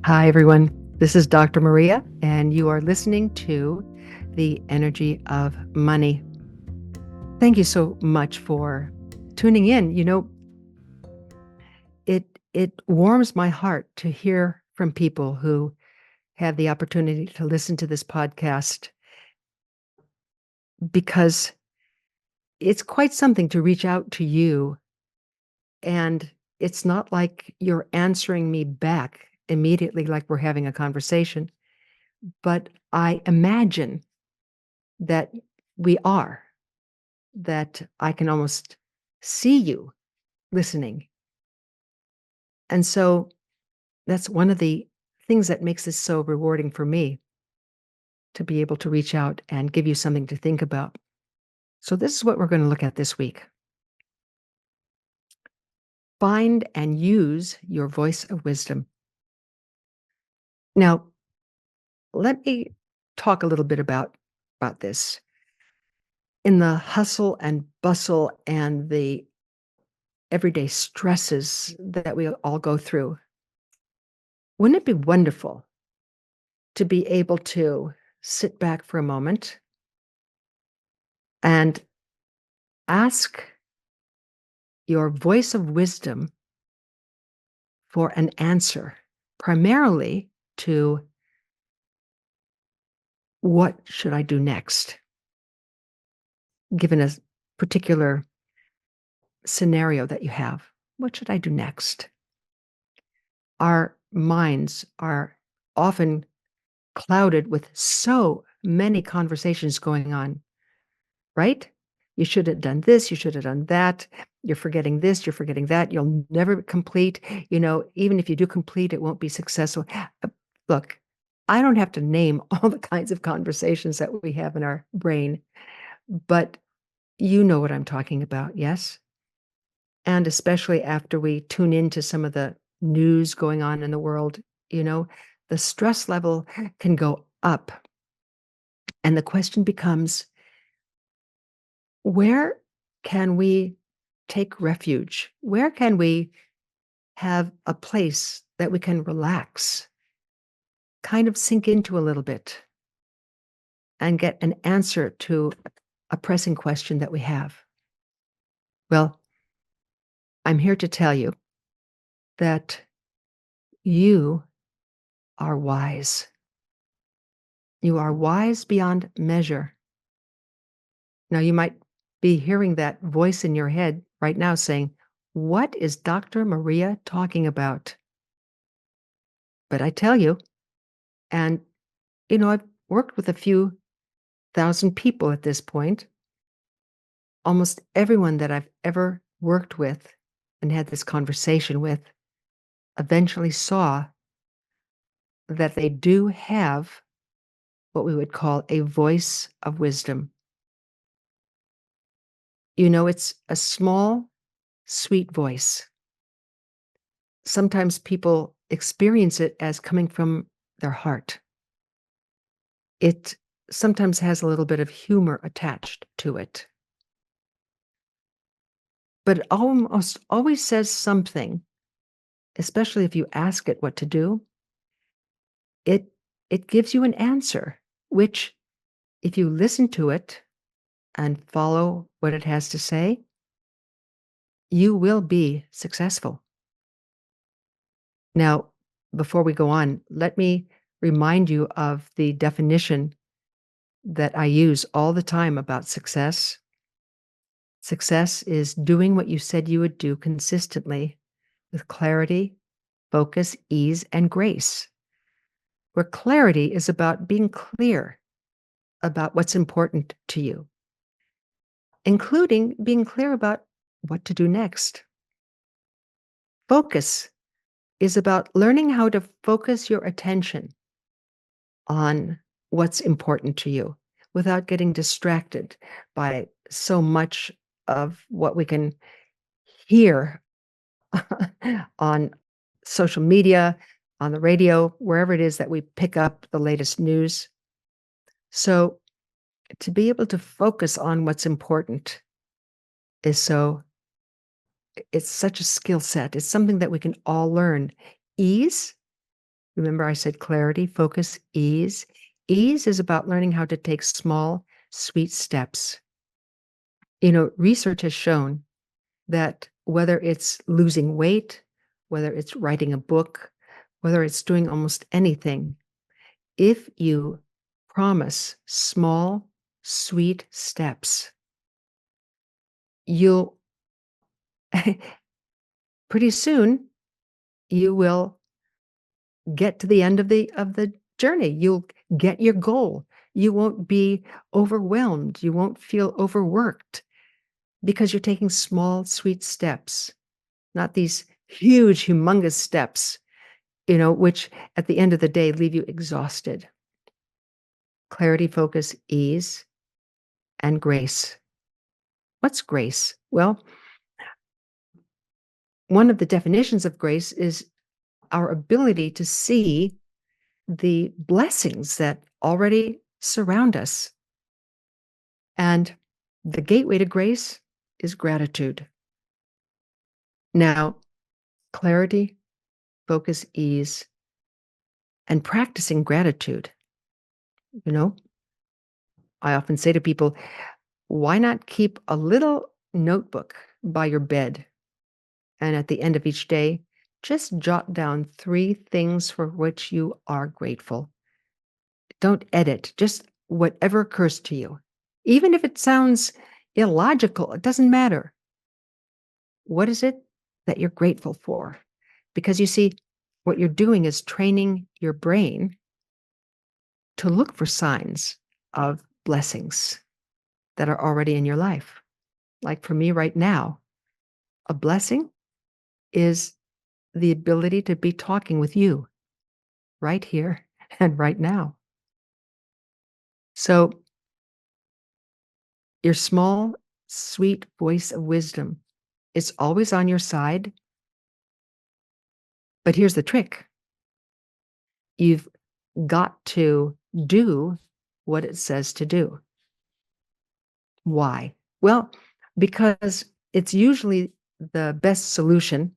Hi, everyone. This is Dr. Maria, and you are listening to The Energy of Money. Thank you so much for tuning in. It warms my heart to hear from people who have the opportunity to listen to this podcast because it's quite something to reach out to you, and it's not like you're answering me back immediately like we're having a conversation, but I imagine that we are, that I can almost see you listening. And so that's one of the things that makes this so rewarding for me to be able to reach out and give you something to think about. So, this is what we're going to look at this week. Find and use your voice of wisdom. Now, let me talk a little bit about this. In the hustle and bustle and the everyday stresses that we all go through, wouldn't it be wonderful to be able to sit back for a moment and ask your voice of wisdom for an answer, primarily to what should I do next, given a particular scenario that you have? What should I do next? Our minds are often clouded with so many conversations going on, right? You should have done this, you should have done that. You're forgetting this, you're forgetting that. You'll never complete. Even if you do complete, it won't be successful. Look, I don't have to name all the kinds of conversations that we have in our brain, but you know what I'm talking about, yes? And especially after we tune into some of the news going on in the world, you know, the stress level can go up. And the question becomes, where can we take refuge? Where can we have a place that we can relax, kind of sink into a little bit, and get an answer to a pressing question that we have? Well, I'm here to tell you that you are wise. You are wise beyond measure. Now, you might be hearing that voice in your head right now saying, "What is Dr. Maria talking about?" But I tell you, and I've worked with a few thousand people at this point. Almost everyone that I've ever worked with and had this conversation with eventually saw that they do have what we would call a voice of wisdom. It's a small, sweet voice. Sometimes people experience it as coming from their heart. It sometimes has a little bit of humor attached to it, but it almost always says something, especially if you ask it what to do. It gives you an answer, which, if you listen to it and follow what it has to say, you will be successful. Now, before we go on, let me remind you of the definition that I use all the time about success. Success is doing what you said you would do consistently with clarity, focus, ease, and grace. Where clarity is about being clear about what's important to you, including being clear about what to do next. Focus is about learning how to focus your attention on what's important to you without getting distracted by so much of what we can hear on social media, on the radio, wherever it is that we pick up the latest news. So, to be able to focus on what's important is it's such a skill set. It's something that we can all learn. Ease Remember, I said clarity, focus, ease. Ease is about learning how to take small, sweet steps. Research has shown that whether it's losing weight, whether it's writing a book, whether it's doing almost anything, if you promise small, sweet steps, you'll pretty soon you will get to the end of the journey. You'll get your goal. You won't be overwhelmed. You won't feel overworked because you're taking small, sweet steps, not these huge, humongous steps, which at the end of the day leave you exhausted. Clarity, focus, ease, and grace. What's grace? Well, one of the definitions of grace is our ability to see the blessings that already surround us. And the gateway to grace is gratitude. Now, clarity, focus, ease, and practicing gratitude. I often say to people, why not keep a little notebook by your bed? And at the end of each day, just jot down 3 things for which you are grateful. Don't edit, just whatever occurs to you. Even if it sounds illogical, it doesn't matter. What is it that you're grateful for? Because you see, what you're doing is training your brain to look for signs of blessings that are already in your life. Like for me right now, a blessing is the ability to be talking with you right here and right now. So, your small, sweet voice of wisdom is always on your side. But here's the trick. You've got to do what it says to do. Why? Well, because it's usually the best solution.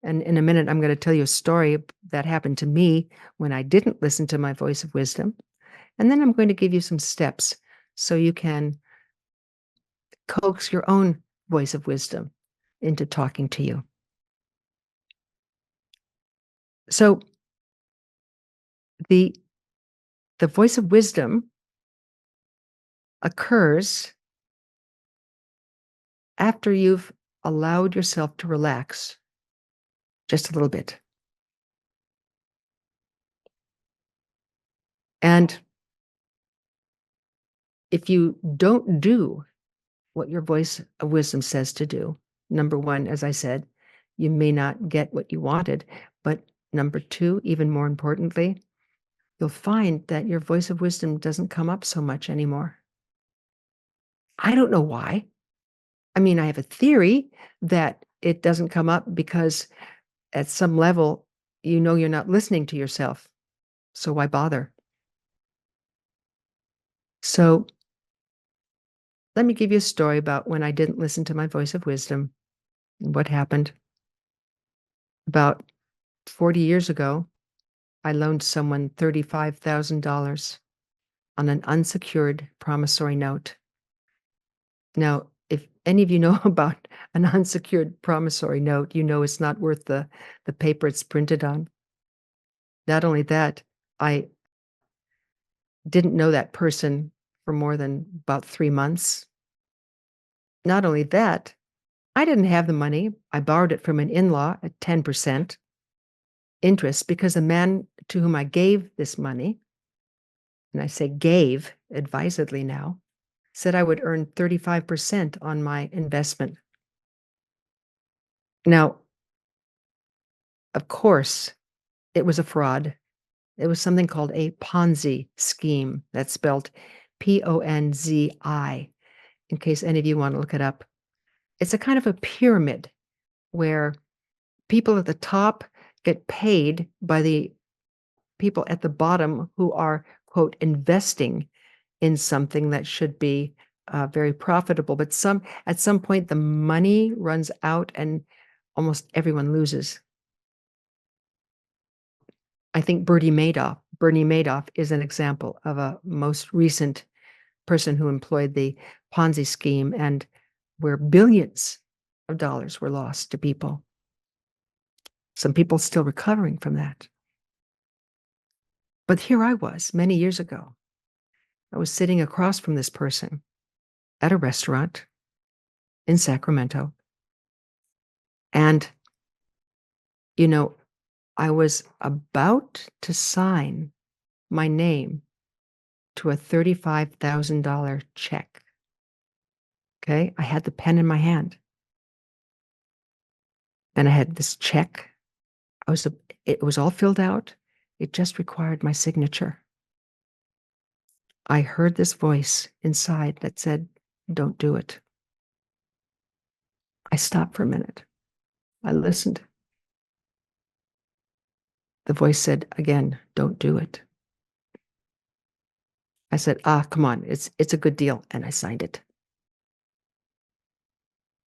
And in a minute, I'm going to tell you a story that happened to me when I didn't listen to my voice of wisdom. And then I'm going to give you some steps so you can coax your own voice of wisdom into talking to you. So the voice of wisdom occurs after you've allowed yourself to relax just a little bit. And if you don't do what your voice of wisdom says to do, number one, as I said, you may not get what you wanted. But number two, even more importantly, you'll find that your voice of wisdom doesn't come up so much anymore. I don't know why. I mean, I have a theory that it doesn't come up because at some level, you're not listening to yourself. So why bother? So let me give you a story about when I didn't listen to my voice of wisdom and what happened. About 40 years ago, I loaned someone $35,000 on an unsecured promissory note. Now, if any of you know about an unsecured promissory note, you know it's not worth the paper it's printed on. Not only that, I didn't know that person for more than about 3 months. Not only that, I didn't have the money. I borrowed it from an in-law at 10% interest because the man to whom I gave this money, and I say gave advisedly now, said I would earn 35% on my investment. Now, of course, it was a fraud. It was something called a Ponzi scheme. That's spelled Ponzi, in case any of you want to look it up. It's a kind of a pyramid where people at the top get paid by the people at the bottom who are, quote, investing in something that should be very profitable. But at some point, the money runs out and almost everyone loses. I think Bernie Madoff is an example of a most recent person who employed the Ponzi scheme and where billions of dollars were lost to people. Some people still recovering from that. But here I was many years ago. I was sitting across from this person at a restaurant in Sacramento. And, you know, I was about to sign my name to a $35,000 check. Okay. I had the pen in my hand and I had this check. I was, it was all filled out. It just required my signature. I heard this voice inside that said, "Don't do it." I stopped for a minute. I listened. The voice said again, "Don't do it." I said, "Ah, come on, it's a good deal," and I signed it.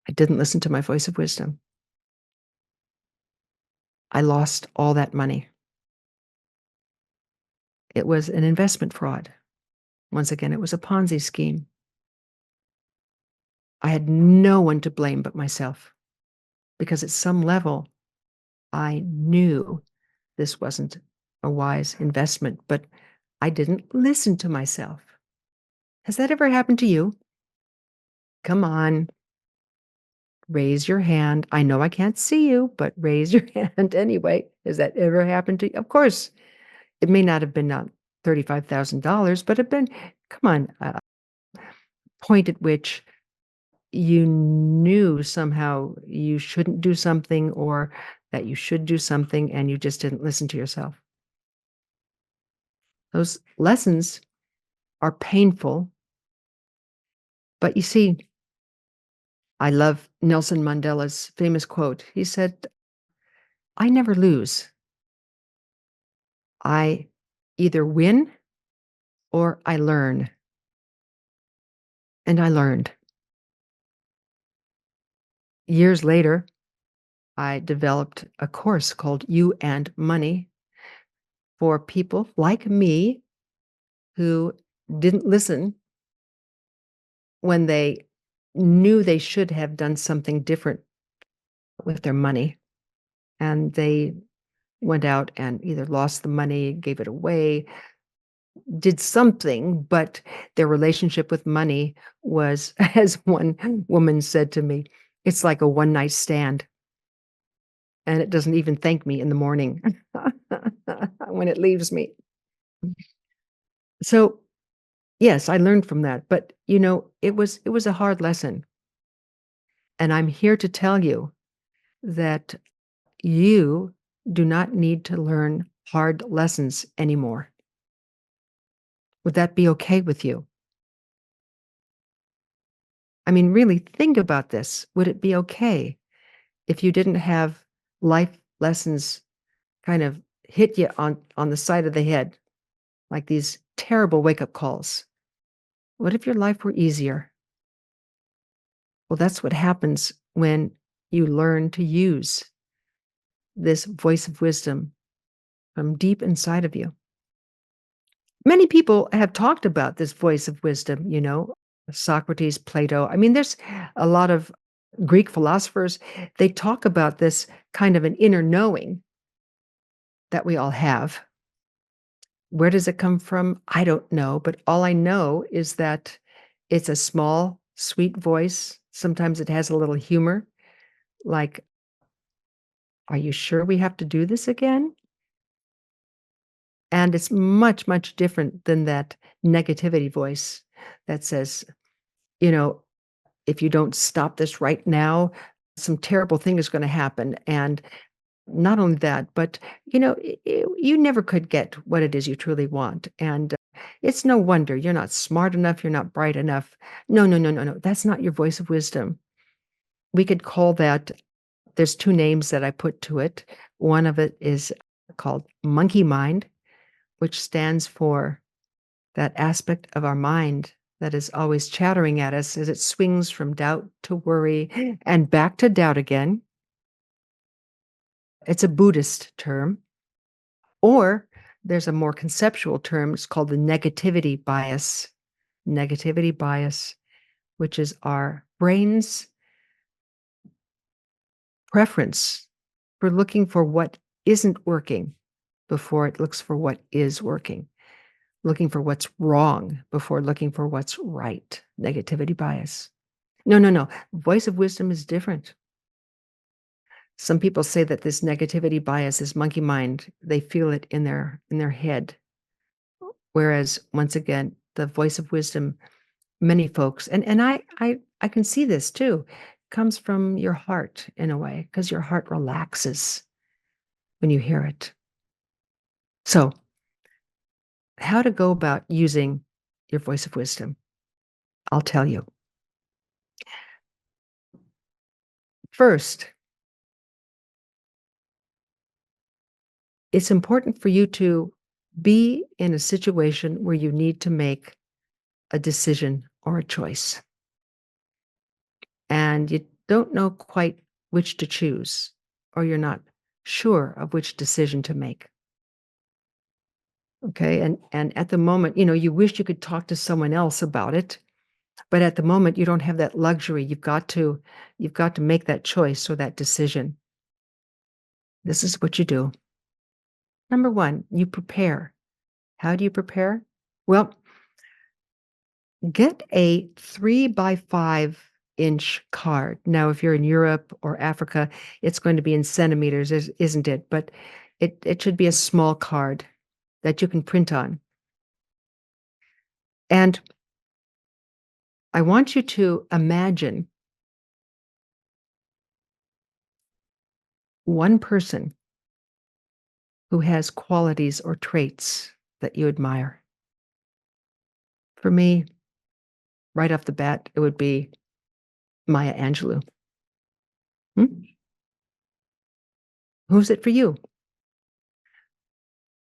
I didn't listen to my voice of wisdom. I lost all that money. It was an investment fraud. Once again, it was a Ponzi scheme. I had no one to blame but myself because at some level, I knew this wasn't a wise investment, but I didn't listen to myself. Has that ever happened to you? Come on, raise your hand. I know I can't see you, but raise your hand anyway. Has that ever happened to you? Of course, it may not have been $35,000, but it been, come on, a point at which you knew somehow you shouldn't do something or that you should do something and you just didn't listen to yourself. Those lessons are painful, but you see, I love Nelson Mandela's famous quote. He said, "I never lose. I either win or I learn." And I learned. Years later, I developed a course called You and Money for people like me who didn't listen when they knew they should have done something different with their money. And they went out and either lost the money, gave it away, did something, but their relationship with money was, as one woman said to me, it's like a one night stand. And it doesn't even thank me in the morning when it leaves me. So, yes, I learned from that, but, it was a hard lesson, and I'm here to tell you that you do not need to learn hard lessons anymore. Would that be okay with you? I mean, really think about this. Would it be okay if you didn't have life lessons kind of hit you on the side of the head, like these terrible wake-up calls? What if your life were easier? Well, that's what happens when you learn to use this voice of wisdom from deep inside of you. Many people have talked about this voice of wisdom, Socrates, Plato. I mean, there's a lot of Greek philosophers. They talk about this kind of an inner knowing that we all have. Where does it come from? I don't know. But all I know is that it's a small, sweet voice. Sometimes it has a little humor, like, "Are you sure we have to do this again?" And it's much, much different than that negativity voice that says, you know, "If you don't stop this right now, some terrible thing is gonna happen." And not only that, but, you never could get what it is you truly want. And it's no wonder you're not smart enough, you're not bright enough. No, no, no, no, no. That's not your voice of wisdom. We could call that, there's 2 names that I put to it. One of it is called monkey mind, which stands for that aspect of our mind that is always chattering at us as it swings from doubt to worry and back to doubt again. It's a Buddhist term. Or there's a more conceptual term, it's called the negativity bias. Negativity bias, which is our brain's preference for looking for what isn't working before it looks for what is working, looking for what's wrong before looking for what's right. Negativity bias. No, no, no. Voice of wisdom is different. Some people say that this negativity bias is monkey mind. They feel it in their head. Whereas once again, the voice of wisdom, many folks, and I can see this too, comes from your heart in a way, because your heart relaxes when you hear it. So, how to go about using your voice of wisdom? I'll tell you. First, it's important for you to be in a situation where you need to make a decision or a choice, and you don't know quite which to choose, or you're not sure of which decision to make. Okay. And at the moment, you wish you could talk to someone else about it, but at the moment you don't have that luxury. You've got to make that choice or that decision. This is what you do. Number one, you prepare. How do you prepare? Well, get a 3 by 5 inch card. Now, if you're in Europe or Africa, it's going to be in centimeters, isn't it? But it should be a small card that you can print on. And I want you to imagine one person who has qualities or traits that you admire. For me, right off the bat, it would be Maya Angelou. Hmm? Who's it for you?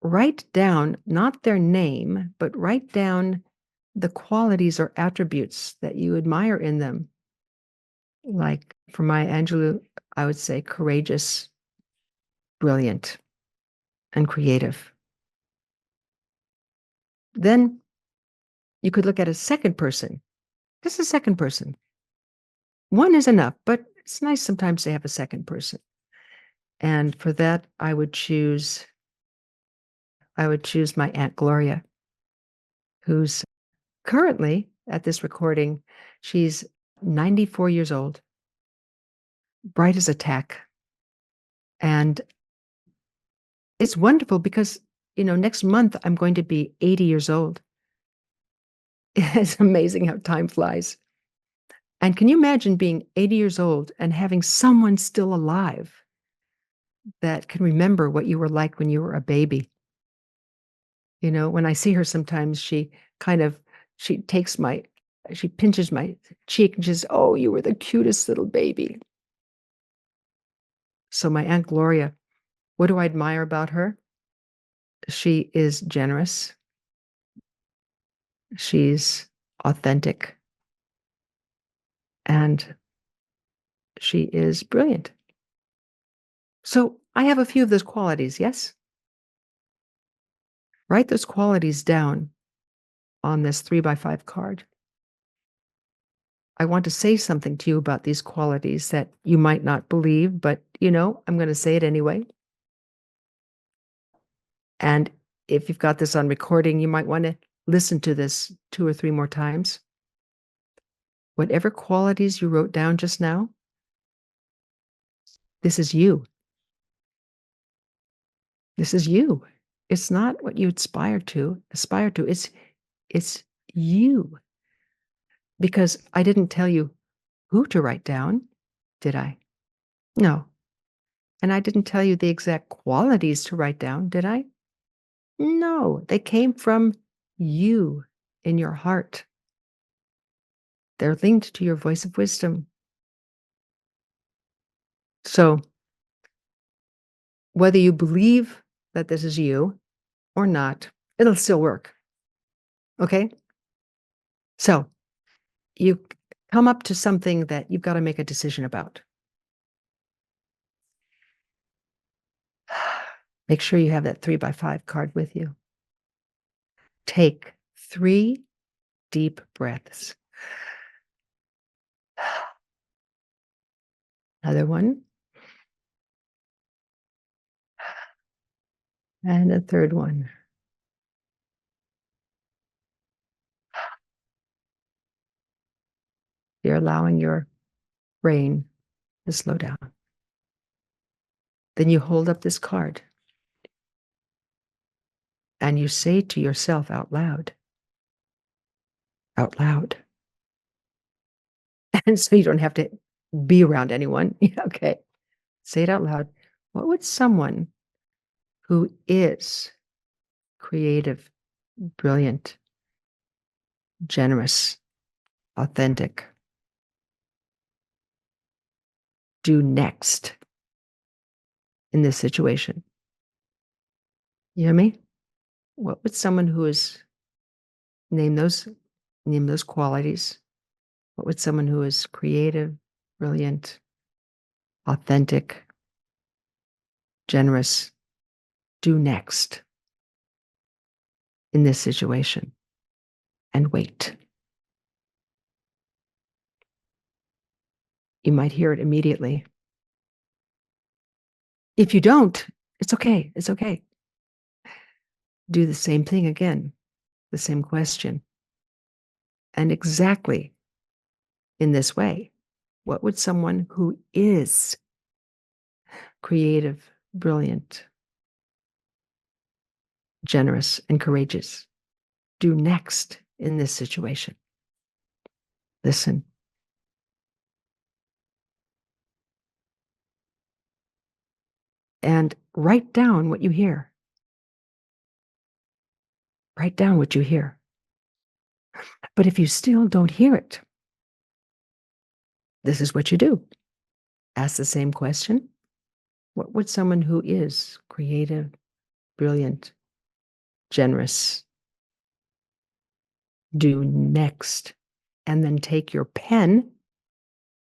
Write down not their name, but write down the qualities or attributes that you admire in them. Like for Maya Angelou, I would say courageous, brilliant, and creative. Then you could look at a second person, just a second person. One is enough, but it's nice sometimes to have a second person. And for that, I would choose my Aunt Gloria, who's currently at this recording, she's 94 years old, bright as a tack. And it's wonderful because, next month I'm going to be 80 years old. It's amazing how time flies. And can you imagine being 80 years old and having someone still alive that can remember what you were like when you were a baby? When I see her sometimes, kind of she takes my she pinches my cheek and she says, "Oh, you were the cutest little baby." So my Aunt Gloria, what do I admire about her? She is generous. She's authentic. And she is brilliant. So I have a few of those qualities, yes? Write those qualities down on this 3 by 5 card. I want to say something to you about these qualities that you might not believe, but I'm going to say it anyway. And if you've got this on recording, you might want to listen to this 2 or 3 more times. Whatever qualities you wrote down just now, this is you. This is you. It's not what you aspire to. It's you. Because I didn't tell you who to write down, did I? No. And I didn't tell you the exact qualities to write down, did I? No. They came from you in your heart. They're linked to your voice of wisdom. So, whether you believe that this is you or not, it'll still work. Okay? So, you come up to something that you've got to make a decision about. Make sure you have that 3x5 card with you. Take 3 deep breaths. Another one. And a third one. You're allowing your brain to slow down. Then you hold up this card and you say to yourself out loud, and so you don't have to be around anyone. Yeah, okay. Say it out loud. What would someone who is creative, brilliant, generous, authentic do next in this situation? You hear me? What would someone who is name those qualities? What would someone who is creative, brilliant, authentic, generous do next in this situation? And wait. You might hear it immediately. If you don't, it's okay. It's okay. Do the same thing again, the same question. And exactly in this way, what would someone who is creative, brilliant, generous, and courageous do next in this situation? Listen. And write down what you hear. Write down what you hear. But if you still don't hear it, this is what you do. Ask the same question. What would someone who is creative, brilliant, generous do next? And then take your pen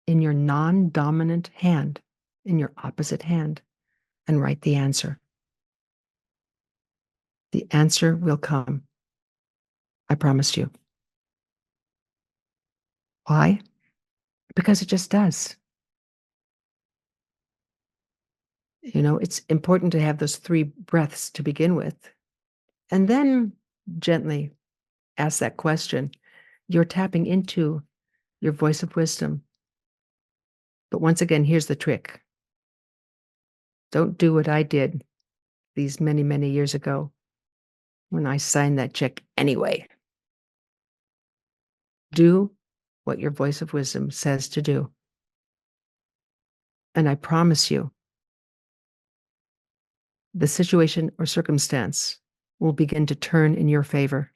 in your non-dominant hand, in your opposite hand, and write the answer. The answer will come. I promise you. Why? Because it just does. You know, it's important to have those 3 breaths to begin with. And then gently ask that question. You're tapping into your voice of wisdom. But once again, here's the trick. Don't do what I did these many, many years ago when I signed that check anyway. Do what your voice of wisdom says to do. And I promise you, the situation or circumstance will begin to turn in your favor.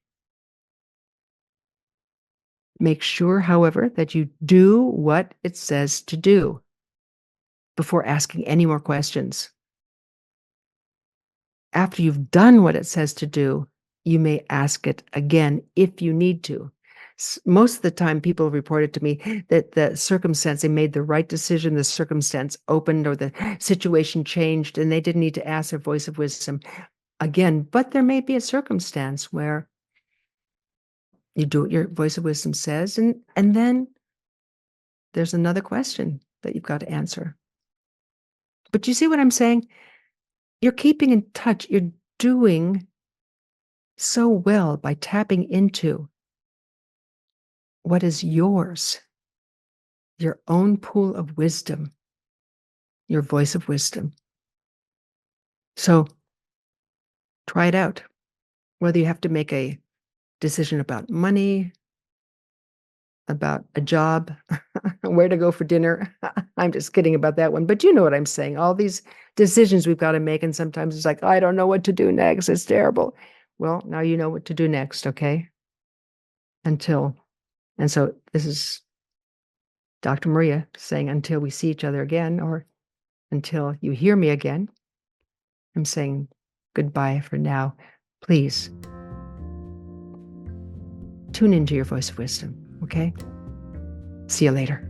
Make sure, however, that you do what it says to do before asking any more questions. After you've done what it says to do, you may ask it again if you need to. Most of the time, people reported to me that the circumstance, they made the right decision, the circumstance opened or the situation changed, and they didn't need to ask their voice of wisdom again. But there may be a circumstance where you do what your voice of wisdom says, and then there's another question that you've got to answer. But you see what I'm saying? You're keeping in touch. You're doing so well by tapping into what is yours, your own pool of wisdom, your voice of wisdom. So try it out. Whether you have to make a decision about money, about a job, where to go for dinner. I'm just kidding about that one, but you know what I'm saying. All these decisions we've got to make, and sometimes it's like, I don't know what to do next. It's terrible. Well, now you know what to do next, okay? And so this is Dr. Maria saying, until we see each other again, or until you hear me again, I'm saying goodbye for now. Please tune into your voice of wisdom, okay? See you later.